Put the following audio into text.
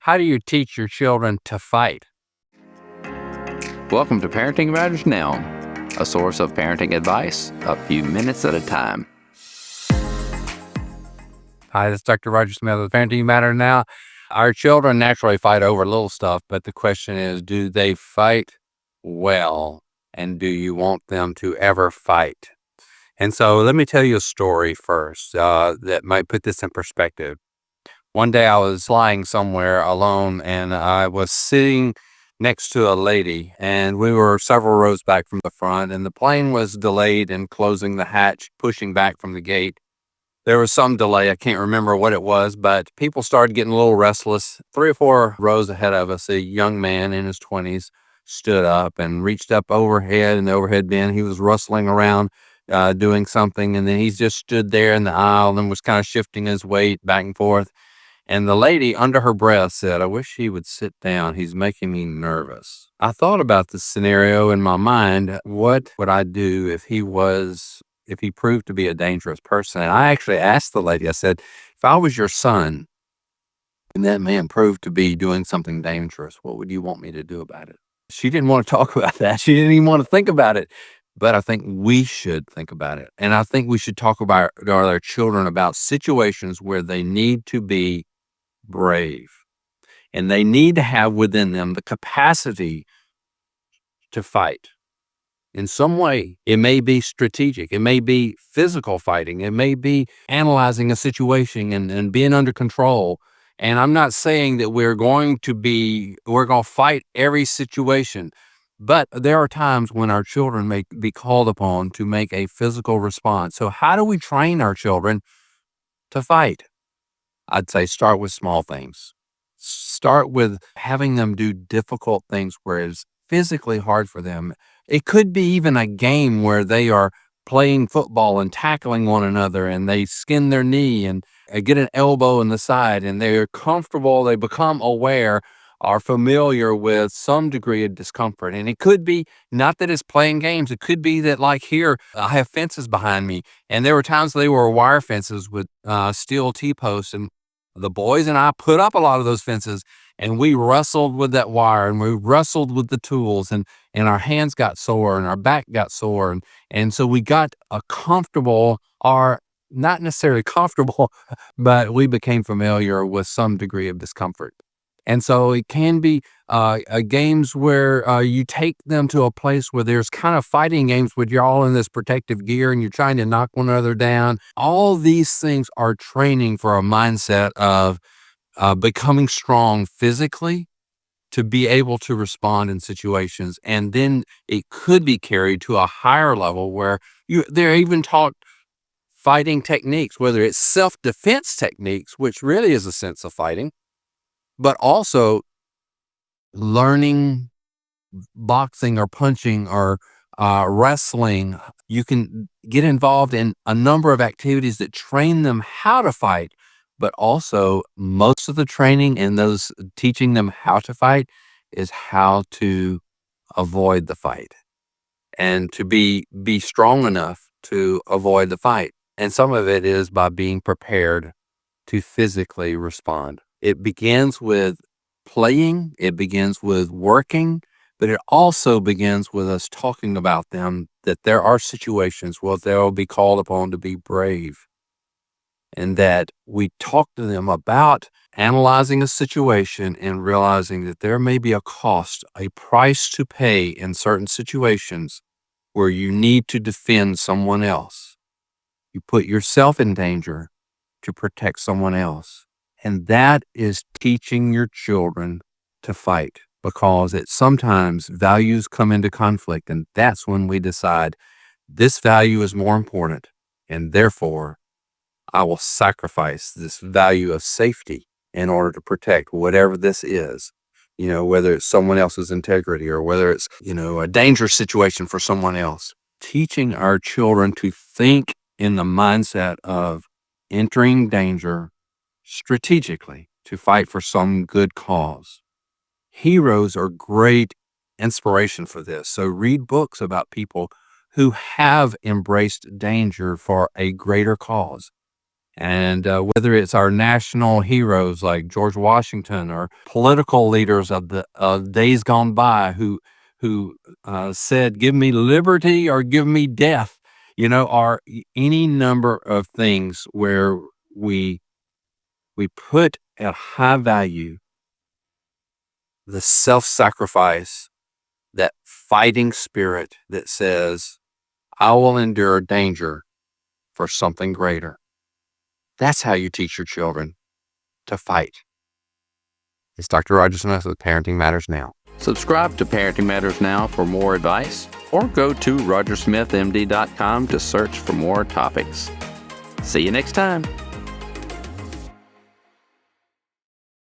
How do you teach your children to fight? Welcome to Parenting Matters Now, a source of parenting advice a few minutes at a time. Hi, this is Dr. Roger Smith with Parenting Matter Now. Our children naturally fight over little stuff, but the question is, do they fight well? And do you want them to ever fight? And so let me tell you a story first that might put this in perspective. One day I was flying somewhere alone and I was sitting next to a lady, and we were several rows back from the front, and the plane was delayed in closing the hatch, pushing back from the gate. There was some delay. I can't remember what it was, but people started getting a little restless. 3 or 4 rows ahead of us, a young man in his 20s stood up and reached up overhead in the overhead bin. He was rustling around, doing something, and then he just stood there in the aisle and was kind of shifting his weight back and forth. And the lady, under her breath, said, "I wish he would sit down. He's making me nervous." I thought about this scenario in my mind. What would I do if he proved to be a dangerous person? And I actually asked the lady, I said, if I was your son and that man proved to be doing something dangerous, what would you want me to do about it? She didn't want to talk about that. She didn't even want to think about it. But I think we should think about it. And I think we should talk about our children about situations where they need to be brave, and they need to have within them the capacity to fight in some way. It may be strategic, it may be physical fighting, it may be analyzing a situation and being under control. And I'm not saying that we're going to fight every situation, but there are times when our children may be called upon to make a physical response. So how do we train our children to fight? I'd say start with small things. Start with having them do difficult things where it's physically hard for them. It could be even a game where they are playing football and tackling one another and they skin their knee and get an elbow in the side, and they're comfortable, they become aware, are familiar with some degree of discomfort. And it could be not that it's playing games. It could be that, like here, I have fences behind me, and there were times they were wire fences with steel T-posts, and the boys and I put up a lot of those fences, and we wrestled with that wire and we wrestled with the tools, and our hands got sore and our back got sore. And so we got a comfortable, or not necessarily comfortable, but we became familiar with some degree of discomfort. And so it can be games where you take them to a place where there's kind of fighting games where you're all in this protective gear and you're trying to knock one another down. All these things are training for a mindset of becoming strong physically to be able to respond in situations. And then it could be carried to a higher level where they're even taught fighting techniques, whether it's self-defense techniques, which really is a sense of fighting, but also learning boxing or punching or wrestling. You can get involved in a number of activities that train them how to fight, but also most of the training in those teaching them how to fight is how to avoid the fight and to be strong enough to avoid the fight. And some of it is by being prepared to physically respond. It begins with playing, it begins with working, but it also begins with us talking about them, that there are situations where they'll be called upon to be brave, and that we talk to them about analyzing a situation and realizing that there may be a cost, a price to pay in certain situations where you need to defend someone else. You put yourself in danger to protect someone else. And that is teaching your children to fight, because sometimes values come into conflict, and that's when we decide this value is more important, and therefore I will sacrifice this value of safety in order to protect whatever this is, whether it's someone else's integrity or whether it's, a dangerous situation for someone else. Teaching our children to think in the mindset of entering danger strategically to fight for some good cause. Heroes are great inspiration for this. So read books about people who have embraced danger for a greater cause. And whether it's our national heroes like George Washington or political leaders of the days gone by who said, "Give me liberty or give me death," or any number of things where we put at high value the self-sacrifice, that fighting spirit that says, "I will endure danger for something greater." That's how you teach your children to fight. It's Dr. Roger Smith with Parenting Matters Now. Subscribe to Parenting Matters Now for more advice, or go to rogersmithmd.com to search for more topics. See you next time.